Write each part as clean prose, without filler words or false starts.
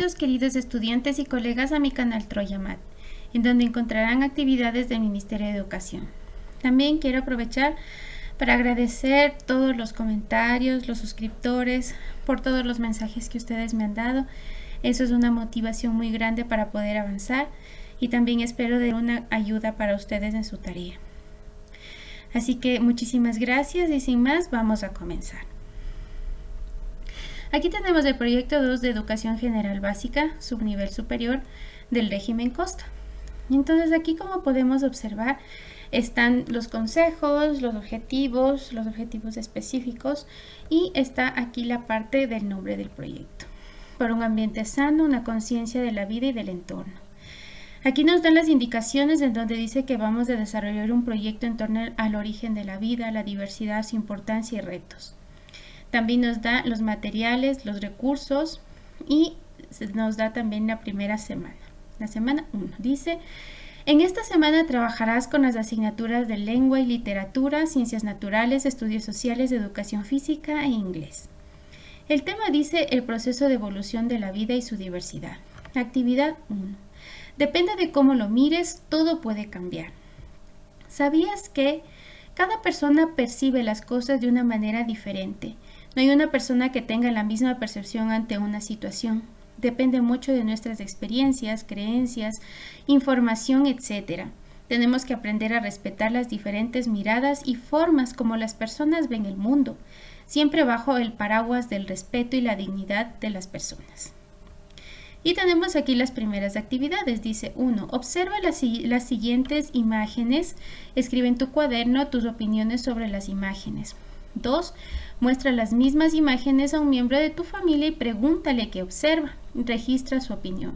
Bienvenidos queridos estudiantes y colegas a mi canal Troyamat, en donde encontrarán actividades del Ministerio de Educación. También quiero aprovechar para agradecer todos los comentarios, los suscriptores, por todos los mensajes que ustedes me han dado. Eso es una motivación muy grande para poder avanzar y también espero de una ayuda para ustedes en su tarea. Así que muchísimas gracias y sin más vamos a comenzar. Aquí tenemos el proyecto 2 de Educación General Básica, subnivel superior del régimen Costa. Entonces aquí, como podemos observar, están los consejos, los objetivos específicos y está aquí la parte del nombre del proyecto. Por un ambiente sano, una conciencia de la vida y del entorno. Aquí nos dan las indicaciones en donde dice que vamos a desarrollar un proyecto en torno al origen de la vida, la diversidad, su importancia y retos. También nos da los materiales, los recursos y nos da también la primera semana. La semana 1 dice: en esta semana trabajarás con las asignaturas de lengua y literatura, ciencias naturales, estudios sociales, educación física e inglés. El tema dice el proceso de evolución de la vida y su diversidad. Actividad 1. Depende de cómo lo mires, todo puede cambiar. ¿Sabías que cada persona percibe las cosas de una manera diferente? No hay una persona que tenga la misma percepción ante una situación. Depende mucho de nuestras experiencias, creencias, información, etc. Tenemos que aprender a respetar las diferentes miradas y formas como las personas ven el mundo, siempre bajo el paraguas del respeto y la dignidad de las personas. Y tenemos aquí las primeras actividades. Dice 1. Observa las siguientes imágenes. Escribe en tu cuaderno tus opiniones sobre las imágenes. 2. Muestra las mismas imágenes a un miembro de tu familia y pregúntale qué observa. Registra su opinión.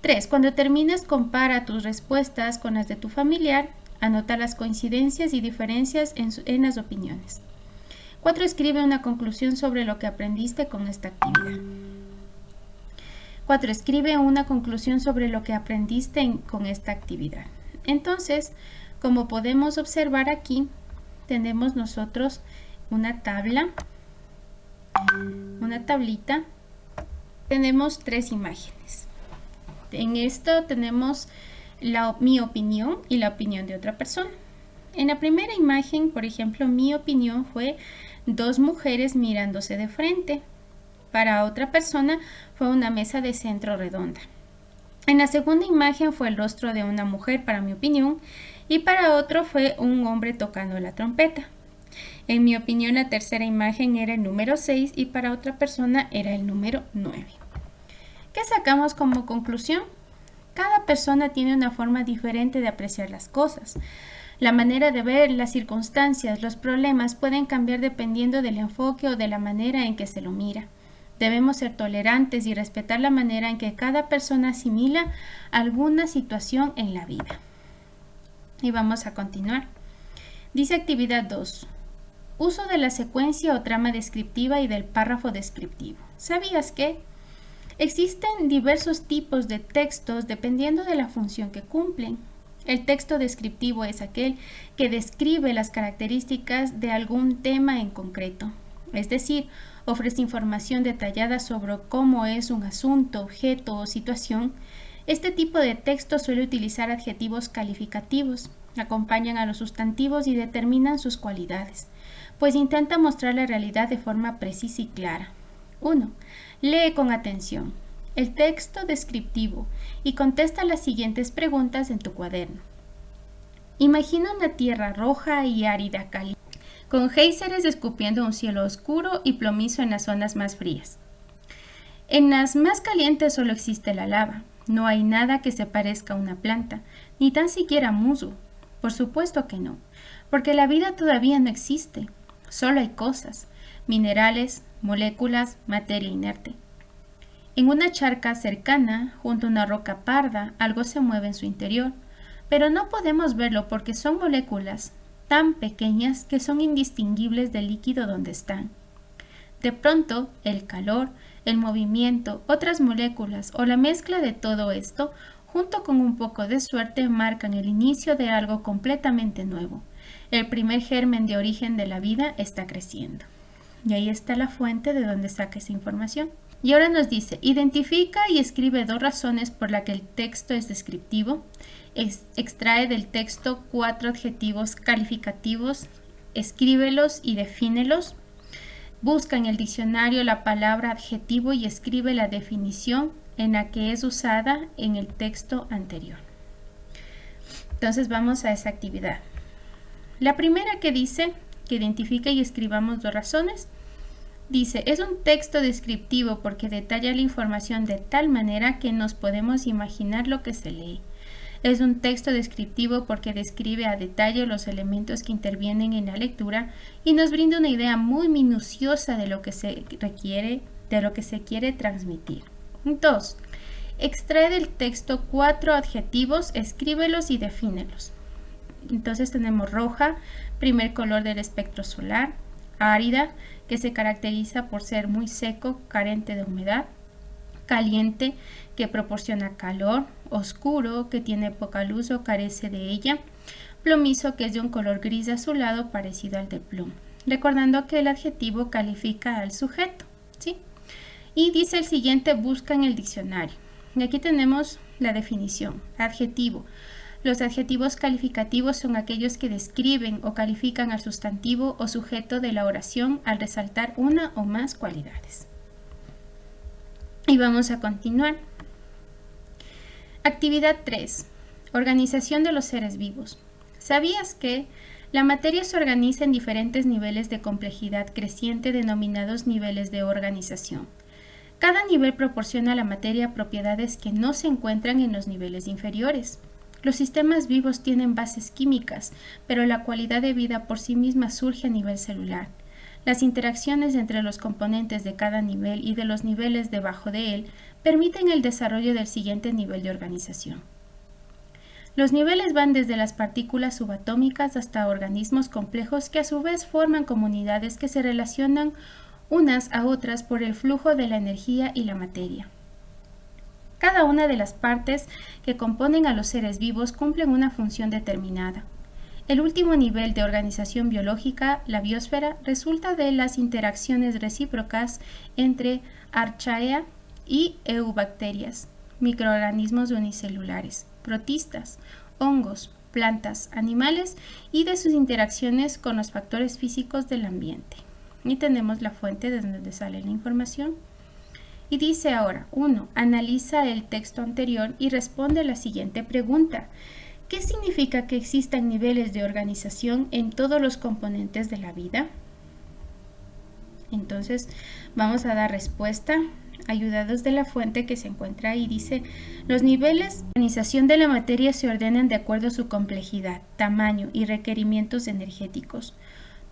3. Cuando termines, compara tus respuestas con las de tu familiar. Anota las coincidencias y diferencias en las opiniones. 4. Escribe una conclusión sobre lo que aprendiste con esta actividad. 4. Escribe una conclusión sobre lo que aprendiste con esta actividad. Entonces, como podemos observar aquí, tenemos nosotros una tablita. Tenemos 3 imágenes. En esto tenemos mi opinión y la opinión de otra persona. En la primera imagen, por ejemplo, mi opinión fue 2 mujeres mirándose de frente. Para otra persona fue una mesa de centro redonda. En la segunda imagen fue el rostro de una mujer, para mi opinión, y para otro fue un hombre tocando la trompeta. En mi opinión, la tercera imagen era el número 6 y para otra persona era el número 9. ¿Qué sacamos como conclusión? Cada persona tiene una forma diferente de apreciar las cosas. La manera de ver las circunstancias, los problemas pueden cambiar dependiendo del enfoque o de la manera en que se lo mira. Debemos ser tolerantes y respetar la manera en que cada persona asimila alguna situación en la vida. Y vamos a continuar. Dice actividad 2. Uso de la secuencia o trama descriptiva y del párrafo descriptivo. ¿Sabías que existen diversos tipos de textos dependiendo de la función que cumplen? El texto descriptivo es aquel que describe las características de algún tema en concreto. Es decir, ofrece información detallada sobre cómo es un asunto, objeto o situación. Este tipo de texto suele utilizar adjetivos calificativos, acompañan a los sustantivos y determinan sus cualidades, pues intenta mostrar la realidad de forma precisa y clara. 1. Lee con atención el texto descriptivo y contesta las siguientes preguntas en tu cuaderno. Imagina una tierra roja y árida caliente, con géiseres escupiendo un cielo oscuro y plomizo en las zonas más frías. En las más calientes solo existe la lava. No hay nada que se parezca a una planta, ni tan siquiera musgo. Por supuesto que no, porque la vida todavía no existe. Solo hay cosas, minerales, moléculas, materia inerte. En una charca cercana, junto a una roca parda, algo se mueve en su interior, pero no podemos verlo porque son moléculas tan pequeñas que son indistinguibles del líquido donde están. De pronto, el calor, el movimiento, otras moléculas o la mezcla de todo esto, junto con un poco de suerte, marcan el inicio de algo completamente nuevo. El primer germen de origen de la vida está creciendo. Y ahí está la fuente de donde saca esa información. Y ahora nos dice, identifica y escribe 2 razones por las que el texto es descriptivo. Extrae del texto 4 adjetivos calificativos, escríbelos y defínelos. Busca en el diccionario la palabra adjetivo y escribe la definición en la que es usada en el texto anterior. Entonces vamos a esa actividad. La primera que dice que identifique y escribamos 2 razones. Dice, es un texto descriptivo porque detalla la información de tal manera que nos podemos imaginar lo que se lee. Es un texto descriptivo porque describe a detalle los elementos que intervienen en la lectura y nos brinda una idea muy minuciosa de lo que se requiere, de lo que se quiere transmitir. 2. Extrae del texto 4 adjetivos, escríbelos y defínelos. Entonces tenemos roja, primer color del espectro solar; árida, que se caracteriza por ser muy seco, carente de humedad; caliente, que proporciona calor; oscuro, que tiene poca luz o carece de ella; plomizo, que es de un color gris azulado parecido al de plomo. Recordando que el adjetivo califica al sujeto, ¿sí? Y dice el siguiente, busca en el diccionario. Y aquí tenemos la definición. Adjetivo. Los adjetivos calificativos son aquellos que describen o califican al sustantivo o sujeto de la oración al resaltar una o más cualidades. Y vamos a continuar. Actividad 3. Organización de los seres vivos. ¿Sabías que la materia se organiza en diferentes niveles de complejidad creciente denominados niveles de organización? Cada nivel proporciona a la materia propiedades que no se encuentran en los niveles inferiores. Los sistemas vivos tienen bases químicas, pero la cualidad de vida por sí misma surge a nivel celular. Las interacciones entre los componentes de cada nivel y de los niveles debajo de él permiten el desarrollo del siguiente nivel de organización. Los niveles van desde las partículas subatómicas hasta organismos complejos que a su vez forman comunidades que se relacionan unas a otras por el flujo de la energía y la materia. Cada una de las partes que componen a los seres vivos cumplen una función determinada. El último nivel de organización biológica, la biosfera, resulta de las interacciones recíprocas entre Archaea y eubacterias, microorganismos unicelulares, protistas, hongos, plantas, animales y de sus interacciones con los factores físicos del ambiente. Y tenemos la fuente desde donde sale la información. Y dice ahora, 1. Analiza el texto anterior y responde a la siguiente pregunta. ¿Qué significa que existan niveles de organización en todos los componentes de la vida? Entonces, vamos a dar respuesta ayudados de la fuente que se encuentra ahí. Dice, los niveles de organización de la materia se ordenan de acuerdo a su complejidad, tamaño y requerimientos energéticos.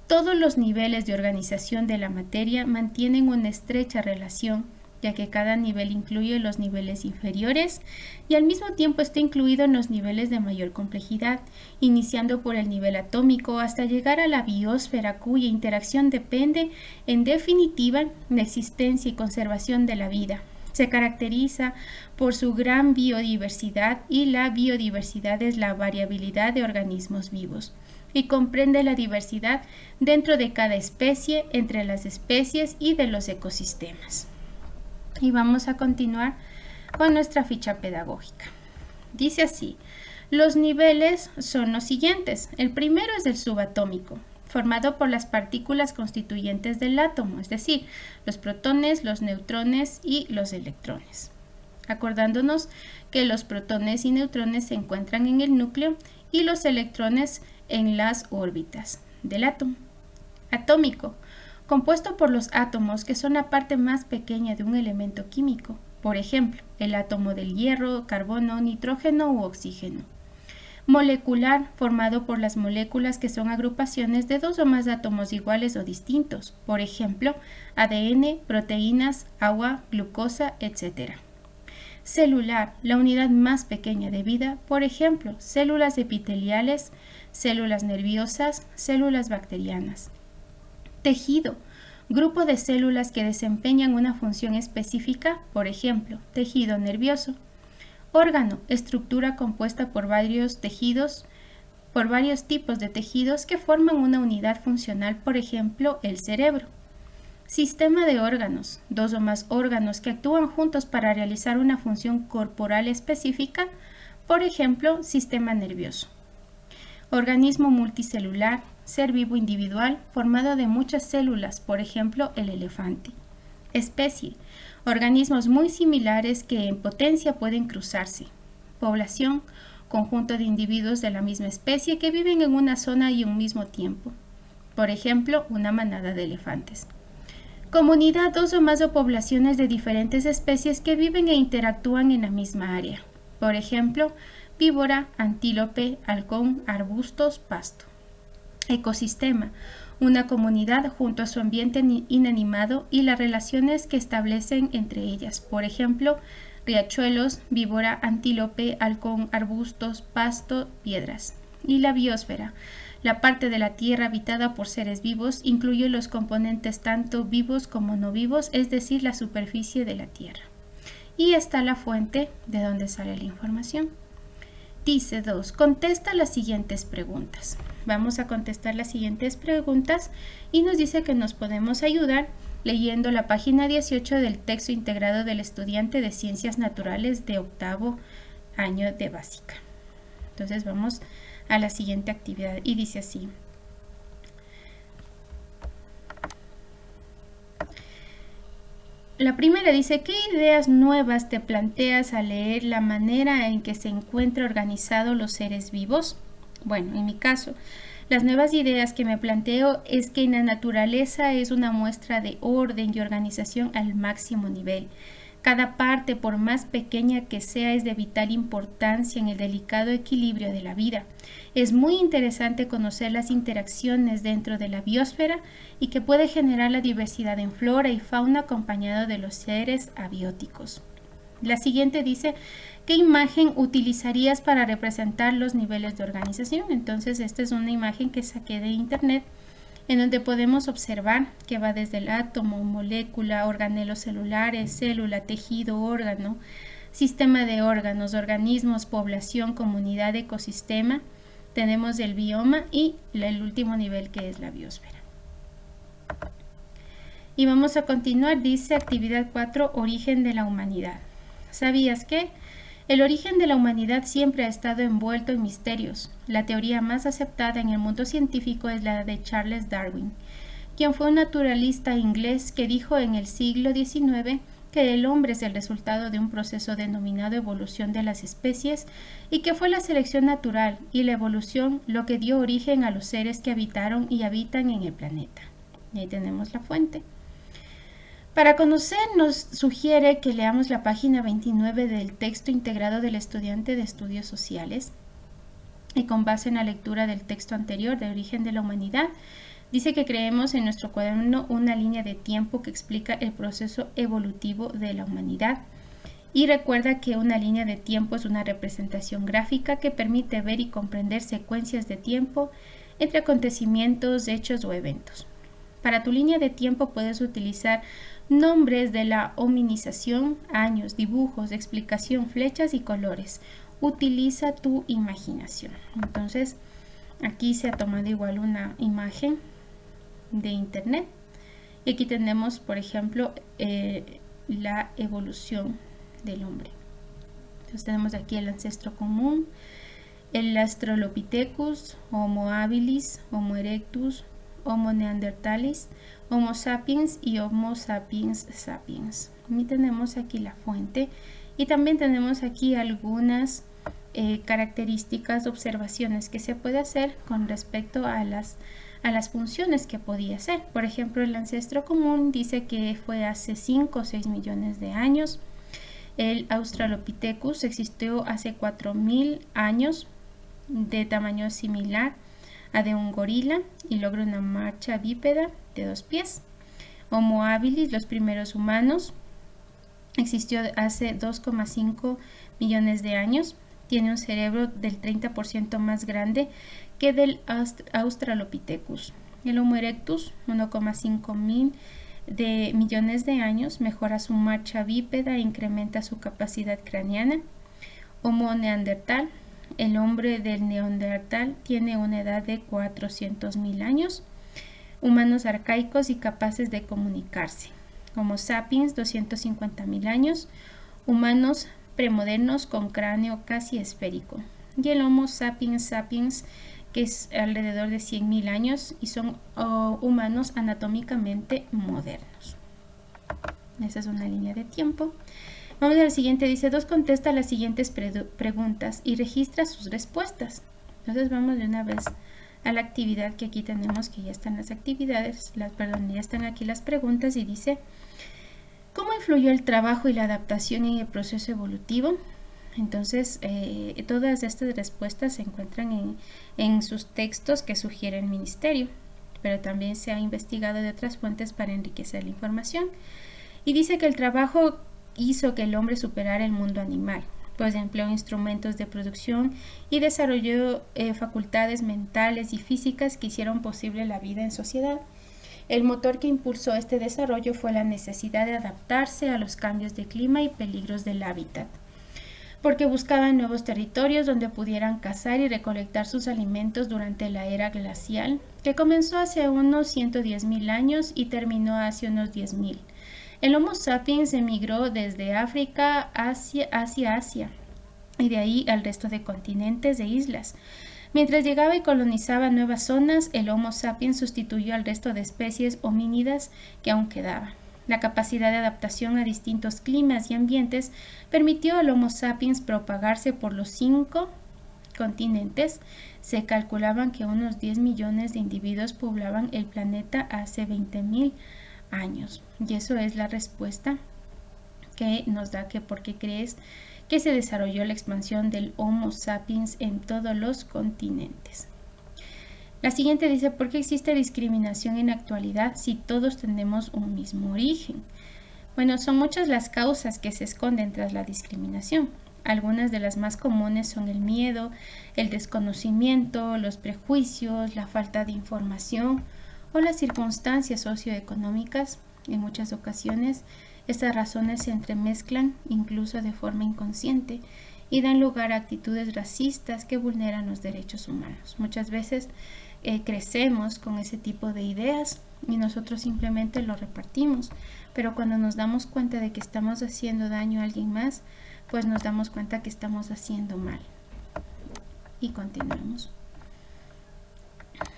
Todos los niveles de organización de la materia mantienen una estrecha relación, ya que cada nivel incluye los niveles inferiores y al mismo tiempo está incluido en los niveles de mayor complejidad, iniciando por el nivel atómico hasta llegar a la biosfera, cuya interacción depende, en definitiva, de la existencia y conservación de la vida. Se caracteriza por su gran biodiversidad y la biodiversidad es la variabilidad de organismos vivos y comprende la diversidad dentro de cada especie, entre las especies y de los ecosistemas. Y vamos a continuar con nuestra ficha pedagógica. Dice así, los niveles son los siguientes. El primero es el subatómico, formado por las partículas constituyentes del átomo, es decir, los protones, los neutrones y los electrones. Acordándonos que los protones y neutrones se encuentran en el núcleo y los electrones en las órbitas del átomo. Atómico, compuesto por los átomos que son la parte más pequeña de un elemento químico, por ejemplo, el átomo del hierro, carbono, nitrógeno u oxígeno. Molecular, formado por las moléculas que son agrupaciones de 2 o más átomos iguales o distintos, por ejemplo, ADN, proteínas, agua, glucosa, etc. Celular, la unidad más pequeña de vida, por ejemplo, células epiteliales, células nerviosas, células bacterianas. Tejido, grupo de células que desempeñan una función específica, por ejemplo, tejido nervioso. Órgano, estructura compuesta por varios tipos de tejidos que forman una unidad funcional, por ejemplo, el cerebro. Sistema de órganos, dos o más órganos que actúan juntos para realizar una función corporal específica, por ejemplo, sistema nervioso. Organismo multicelular, ser vivo individual formado de muchas células, por ejemplo, el elefante. Especie, organismos muy similares que en potencia pueden cruzarse. Población, conjunto de individuos de la misma especie que viven en una zona y un mismo tiempo. Por ejemplo, una manada de elefantes. Comunidad, dos o más poblaciones de diferentes especies que viven e interactúan en la misma área. Por ejemplo, víbora, antílope, halcón, arbustos, pasto. Ecosistema, una comunidad junto a su ambiente inanimado y las relaciones que establecen entre ellas. Por ejemplo, riachuelos, víbora, antílope, halcón, arbustos, pasto, piedras. Y la biosfera, la parte de la Tierra habitada por seres vivos, incluye los componentes tanto vivos como no vivos, es decir, la superficie de la Tierra. Y está la fuente de donde sale la información. Dice 2. Contesta las siguientes preguntas. Vamos a contestar las siguientes preguntas y nos dice que nos podemos ayudar leyendo la página 18 del texto integrado del estudiante de Ciencias Naturales de 8º año de básica. Entonces vamos a la siguiente actividad y dice así. La primera dice, ¿qué ideas nuevas te planteas al leer la manera en que se encuentran organizados los seres vivos? Bueno, en mi caso, las nuevas ideas que me planteo es que la naturaleza es una muestra de orden y organización al máximo nivel. Cada parte, por más pequeña que sea, es de vital importancia en el delicado equilibrio de la vida. Es muy interesante conocer las interacciones dentro de la biosfera y que puede generar la diversidad en flora y fauna acompañado de los seres abióticos. La siguiente dice, ¿qué imagen utilizarías para representar los niveles de organización? Entonces, esta es una imagen que saqué de internet, en donde podemos observar que va desde el átomo, molécula, organelos celulares, célula, tejido, órgano, sistema de órganos, organismos, población, comunidad, ecosistema. Tenemos el bioma y el último nivel que es la biosfera. Y vamos a continuar, dice actividad 4, origen de la humanidad. ¿Sabías que? El origen de la humanidad siempre ha estado envuelto en misterios. La teoría más aceptada en el mundo científico es la de Charles Darwin, quien fue un naturalista inglés que dijo en el siglo XIX que el hombre es el resultado de un proceso denominado evolución de las especies y que fue la selección natural y la evolución lo que dio origen a los seres que habitaron y habitan en el planeta. Y ahí tenemos la fuente. Para conocer, nos sugiere que leamos la página 29 del texto integrado del estudiante de Estudios Sociales y con base en la lectura del texto anterior de Origen de la Humanidad, dice que creemos en nuestro cuaderno una línea de tiempo que explica el proceso evolutivo de la humanidad y recuerda que una línea de tiempo es una representación gráfica que permite ver y comprender secuencias de tiempo entre acontecimientos, hechos o eventos. Para tu línea de tiempo puedes utilizar nombres de la hominización, años, dibujos, explicación, flechas y colores. Utiliza tu imaginación. Entonces, aquí se ha tomado igual una imagen de internet. Y aquí tenemos, por ejemplo, la evolución del hombre. Entonces tenemos aquí el ancestro común, el Australopithecus, Homo habilis, Homo erectus, Homo neanderthalis, Homo sapiens y Homo sapiens sapiens. Y tenemos aquí la fuente y también tenemos aquí algunas características, observaciones que se puede hacer con respecto a las funciones que podía hacer. Por ejemplo, el ancestro común dice que fue hace 5 o 6 millones de años. El Australopithecus existió hace 4.000 años, de tamaño similar a de un gorila y logra una marcha bípeda de 2 pies. Homo habilis, los primeros humanos, existió hace 2,5 millones de años. Tiene un cerebro del 30% más grande que del Australopithecus. El Homo erectus, 1,5 millones de años, mejora su marcha bípeda e incrementa su capacidad craneana. Homo neandertal, el hombre del Neandertal tiene una edad de 400.000 años. humanos arcaicos y capaces de comunicarse. Homo sapiens, 250.000 años, humanos premodernos con cráneo casi esférico. Y el Homo sapiens sapiens, que es alrededor de 100.000 años y son humanos anatómicamente modernos. Esa es una línea de tiempo. Vamos al siguiente, dice 2, contesta las siguientes preguntas y registra sus respuestas. Entonces vamos de una vez a la actividad que aquí tenemos, que ya están las actividades, ya están aquí las preguntas y dice: ¿cómo influyó el trabajo y la adaptación en el proceso evolutivo? Entonces, todas estas respuestas se encuentran en sus textos que sugiere el ministerio, pero también se ha investigado de otras fuentes para enriquecer la información. Y dice que el trabajo hizo que el hombre superara el mundo animal, pues empleó instrumentos de producción y desarrolló facultades mentales y físicas que hicieron posible la vida en sociedad. El motor que impulsó este desarrollo fue la necesidad de adaptarse a los cambios de clima y peligros del hábitat, porque buscaban nuevos territorios donde pudieran cazar y recolectar sus alimentos durante la era glacial, que comenzó hace unos 110.000 años y terminó hace unos 10.000. El Homo sapiens emigró desde África hacia Asia y de ahí al resto de continentes e islas. Mientras llegaba y colonizaba nuevas zonas, el Homo sapiens sustituyó al resto de especies homínidas que aún quedaban. La capacidad de adaptación a distintos climas y ambientes permitió al Homo sapiens propagarse por los 5 continentes. Se calculaban que unos 10 millones de individuos poblaban el planeta hace 20.000 años. Y eso es la respuesta que nos da que por qué crees que se desarrolló la expansión del Homo sapiens en todos los continentes. La siguiente dice: ¿por qué existe discriminación en la actualidad si todos tenemos un mismo origen? Bueno, son muchas las causas que se esconden tras la discriminación. Algunas de las más comunes son el miedo, el desconocimiento, los prejuicios, la falta de información o las circunstancias socioeconómicas. En muchas ocasiones, estas razones se entremezclan incluso de forma inconsciente y dan lugar a actitudes racistas que vulneran los derechos humanos. Muchas veces crecemos con ese tipo de ideas y nosotros simplemente lo repartimos, pero cuando nos damos cuenta de que estamos haciendo daño a alguien más, pues nos damos cuenta que estamos haciendo mal. Y continuamos.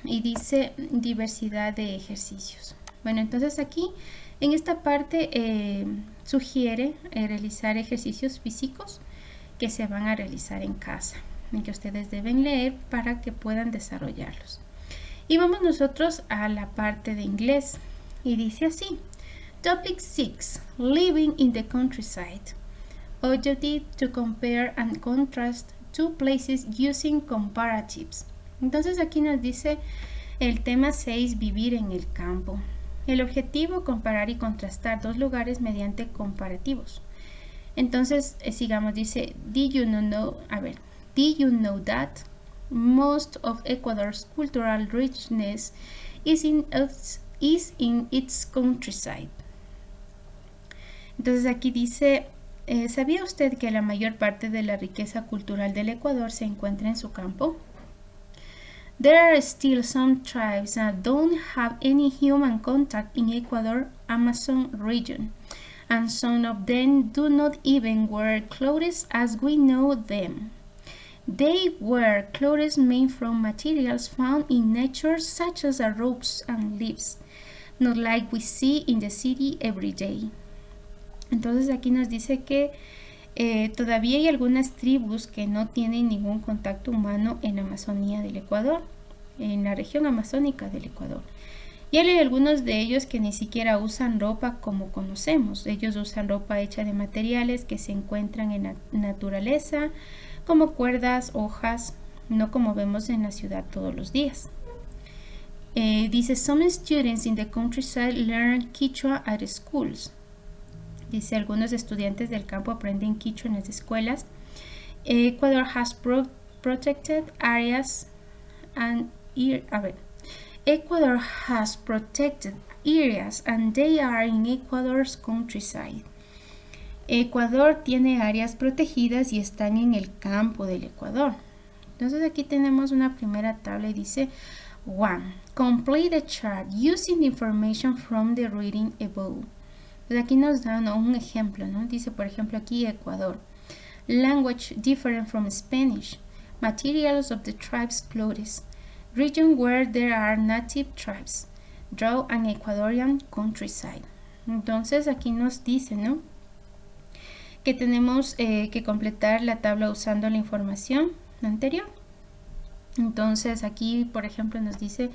Y dice diversidad de ejercicios. Bueno, entonces aquí en esta parte sugiere realizar ejercicios físicos que se van a realizar en casa, en que ustedes deben leer para que puedan desarrollarlos. Y vamos nosotros a la parte de inglés y dice así: Topic 6, Living in the countryside. Objective to compare and contrast two places using comparatives. Entonces aquí nos dice el tema 6, vivir en el campo. El objetivo, comparar y contrastar dos lugares mediante comparativos. Entonces, sigamos, dice, Did you know that most of Ecuador's cultural richness is in its countryside? Entonces aquí dice, ¿sabía usted que la mayor parte de la riqueza cultural del Ecuador se encuentra en su campo? There are still some tribes that don't have any human contact in Ecuador Amazon region, and some of them do not even wear clothes as we know them. They wear clothes made from materials found in nature such as ropes and leaves, not like we see in the city every day. Entonces aquí nos dice que todavía hay algunas tribus que no tienen ningún contacto humano en la Amazonía del Ecuador, en la región amazónica del Ecuador. Y hay algunos de ellos que ni siquiera usan ropa como conocemos. Ellos usan ropa hecha de materiales que se encuentran en la naturaleza, como cuerdas, hojas, no como vemos en la ciudad todos los días. Dice, some students in the countryside learn Quechua at schools. Dice, algunos estudiantes del campo aprenden quichua en las escuelas. Ecuador has protected areas and Ecuador has protected areas and they are in Ecuador's countryside. Ecuador tiene áreas protegidas y están en el campo del Ecuador. Entonces aquí tenemos una primera tabla y dice, 1. Complete the chart using the information from the reading above. Pues aquí nos da un ejemplo, ¿no? Dice, por ejemplo, aquí Ecuador. Language different from Spanish. Materials of the tribe's clothes. Region where there are native tribes. Draw an Ecuadorian countryside. Entonces aquí nos dice, ¿no?, que tenemos que completar la tabla usando la información anterior. Entonces aquí, por ejemplo, nos dice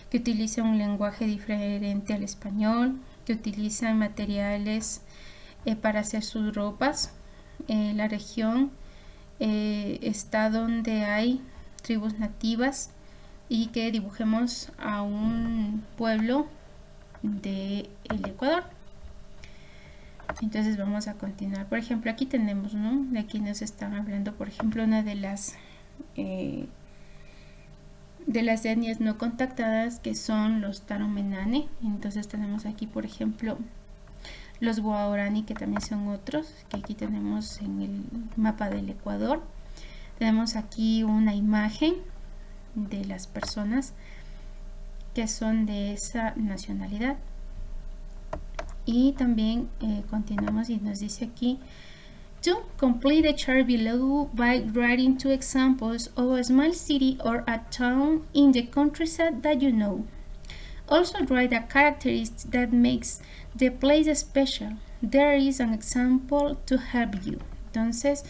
que utiliza un lenguaje diferente al español, que utiliza materiales para hacer sus ropas. La región está donde hay tribus nativas, y que dibujemos a un pueblo del Ecuador. Entonces vamos a continuar. Por ejemplo, aquí tenemos, ¿no?, de aquí nos están hablando, por ejemplo, una de las etnias no contactadas, que son los Taromenane. Entonces tenemos aquí, por ejemplo, los Guaraní, que también son otros, que aquí tenemos en el mapa del Ecuador. Tenemos aquí una imagen de las personas que son de esa nacionalidad. Y también continuamos y nos dice aquí: to complete the chart below by writing 2 examples of a small city or a town in the countryside that you know. Also write a characteristic that makes the place special. There is an example to help you. Entonces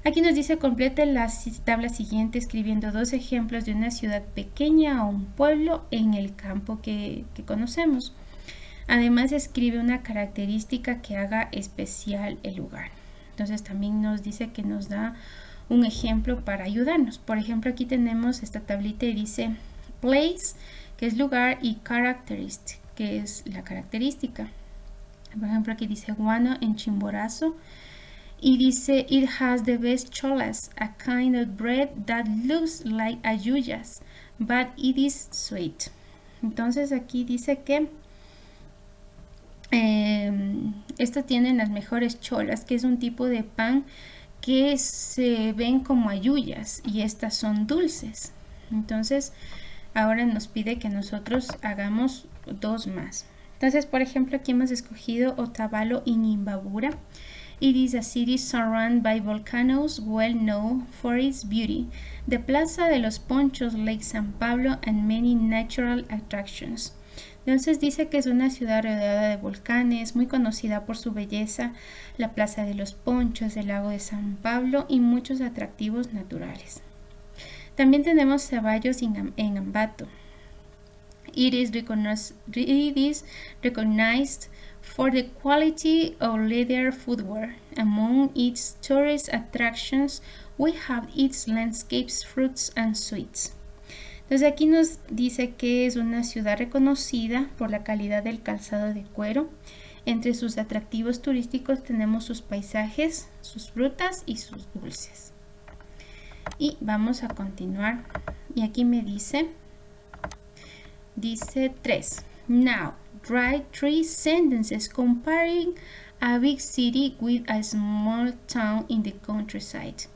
aquí nos dice: complete la tabla siguiente escribiendo 2 ejemplos de una ciudad pequeña o un pueblo en el campo que conocemos. Además, escribe una característica que haga especial el lugar. Entonces también nos dice que nos da un ejemplo para ayudarnos. Por ejemplo, aquí tenemos esta tablita y dice place, que es lugar, y characteristic, que es la característica. Por ejemplo, aquí dice Guano en Chimborazo. Y dice, it has the best cholas, a kind of bread that looks like ayuyas, but it is sweet. Entonces aquí dice que esto tiene las mejores cholas, que es un tipo de pan que se ven como ayuyas, y estas son dulces. Entonces ahora nos pide que nosotros hagamos 2 más. Entonces, por ejemplo, aquí hemos escogido Otavalo in Imbabura. It is a city surrounded by volcanoes, well known for its beauty. The Plaza de los Ponchos, Lake San Pablo, and many natural attractions. Entonces dice que es una ciudad rodeada de volcanes, muy conocida por su belleza, la Plaza de los Ponchos, el lago de San Pablo y muchos atractivos naturales. También tenemos Ceballos en Ambato. It is recognized for the quality of leather footwear. Among its tourist attractions, we have its landscapes, fruits and sweets. Entonces aquí nos dice que es una ciudad reconocida por la calidad del calzado de cuero. Entre sus atractivos turísticos tenemos sus paisajes, sus frutas y sus dulces. Y vamos a continuar. Y aquí me dice 3. Now, write 3 sentences comparing a big city with a small town in the countryside.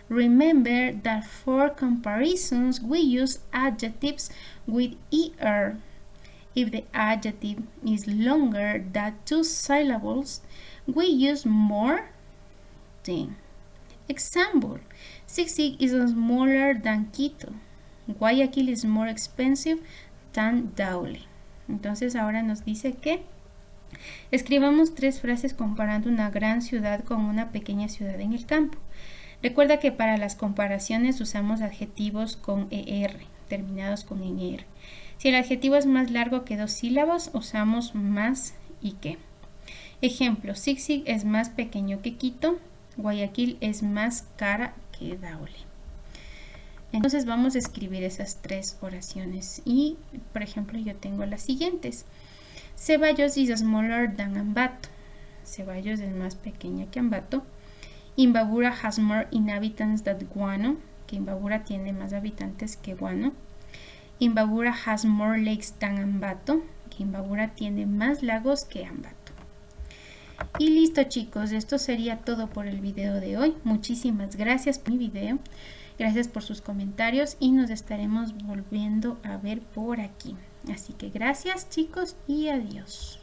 Remember that for comparisons, we use adjectives with ER. If the adjective is longer than 2 syllables, we use more than. Example: Zig-Zag is smaller than Quito. Guayaquil is more expensive than Daule. Entonces ahora nos dice que escribamos 3 frases comparando una gran ciudad con una pequeña ciudad en el campo. Recuerda que para las comparaciones usamos adjetivos con ER, terminados con ER. Si el adjetivo es más largo que 2 sílabas, usamos más y que. Ejemplo: Zig-Zag es más pequeño que Quito. Guayaquil es más cara que Daule. Entonces vamos a escribir esas 3 oraciones. Y, por ejemplo, yo tengo las siguientes. Ceballos is smaller than Ambato. Ceballos es más pequeña que Ambato. Imbabura has more inhabitants than Guano, que Imbabura tiene más habitantes que Guano. Imbabura has more lakes than Ambato, que Imbabura tiene más lagos que Ambato. Y listo, chicos, esto sería todo por el video de hoy. Muchísimas gracias por mi video. Gracias por sus comentarios y nos estaremos volviendo a ver por aquí. Así que gracias chicos y adiós.